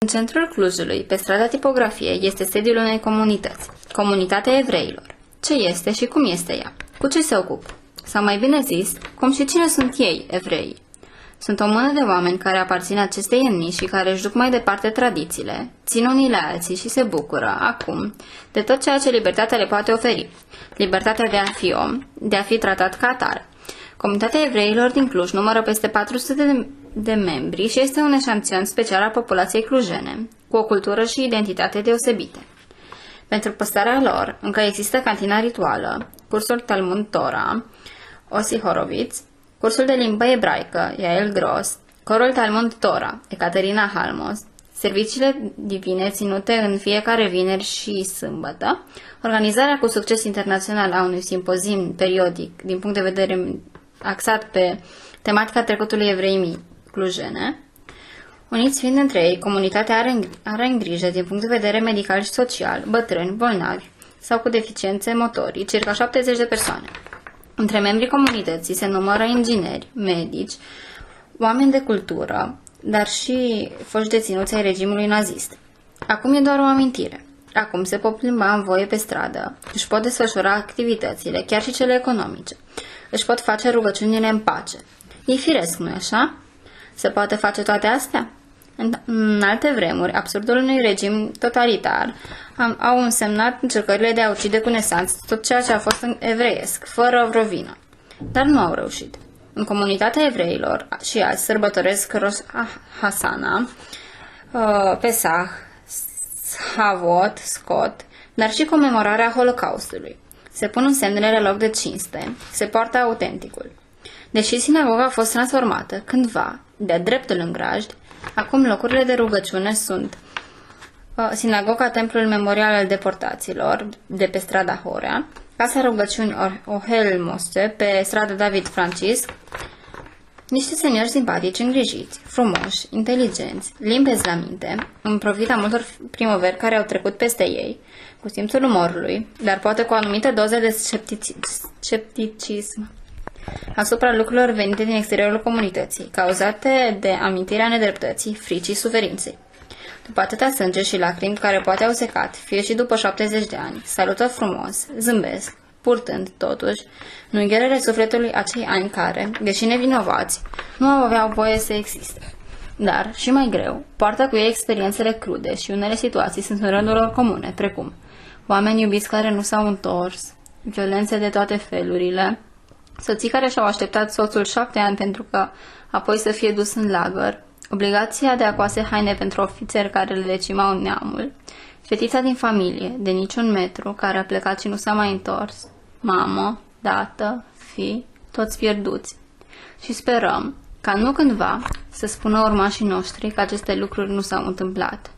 În centrul Clujului, pe strada Tipografiei, este sediul unei comunități, Comunitatea Evreilor. Ce este și cum este ea? Cu ce se ocupă? Sau mai bine zis, cum și cine sunt ei, evreii? Sunt o mână de oameni care aparțin acestei etnii și care își duc mai departe tradițiile, țin unii la alții și se bucură, acum, de tot ceea ce libertatea le poate oferi. Libertatea de a fi om, de a fi tratat ca atare. Comunitatea Evreilor din Cluj numără peste 400 de membri și este un eșantion special al populației clujene, cu o cultură și identitate deosebite. Pentru păstrarea lor, încă există cantina rituală, cursul Talmud Tora, Osi Horowitz, cursul de limbă ebraică, Yael Gross, corul Talmud Tora, Ecaterina Halmos, serviciile divine ținute în fiecare vineri și sâmbătă, organizarea cu succes internațional a unui simpozim periodic din punct de vedere axat pe tematica trecutului evreimii clujene. Uniți fiind între ei, comunitatea are în grijă din punct de vedere medical și social, bătrâni, bolnavi sau cu deficiențe motorii, circa 70 de persoane. Între membrii comunității se numără ingineri, medici, oameni de cultură, dar și foști deținuți ai regimului nazist. Acum e doar o amintire. Acum se pot plimba în voie pe stradă, își pot desfășura activitățile, chiar și cele economice. Își pot face rugăciunile în pace. E firesc, nu-i așa? Se poate face toate astea? În alte vremuri, absurdul unui regim totalitar au însemnat încercările de a ucide cu nesanț tot ceea ce a fost evreiesc, fără vreo vină. Dar nu au reușit. În comunitatea evreilor și azi sărbătoresc Rosh Hashanah, Pesach, Havot, Scot, dar și comemorarea Holocaustului. Se pun în semnele la loc de cinste, se poartă autenticul. Deși sinagoga a fost transformată cândva de-a dreptul în grajd, acum locurile de rugăciune sunt sinagoga Templul Memorial al Deportaților de pe strada Horea, Casa Rugăciuni Ohel Moste pe strada David Francisc, niște seniori simpatici, îngrijiți, frumoși, inteligenți, limpezi la minte, în provida multor primăveri care au trecut peste ei, cu simțul umorului, dar poate cu o anumită doză de scepticism asupra lucrurilor venite din exteriorul comunității, cauzate de amintirea nedreptății, fricii, suferinței. După atâta sânge și lacrimi care poate au secat, fie și după 70 de ani, salută frumos, zâmbesc, purtând, totuși, în ungherele sufletului acei ani care, deși nevinovați, nu aveau voie să existe. Dar, și mai greu, poartă cu ei experiențele crude și unele situații sunt în rândul lor comune, precum oameni iubiți care nu s-au întors, violențe de toate felurile, soții care și-au așteptat soțul 7 ani pentru că apoi să fie dus în lagăr, obligația de a coase haine pentru ofițeri care le decimau neamul, fetița din familie, de niciun metru, care a plecat și nu s-a mai întors, mamă, tată, fi, toți pierduți. Și sperăm ca nu cândva să spună urmașii noștri că aceste lucruri nu s-au întâmplat.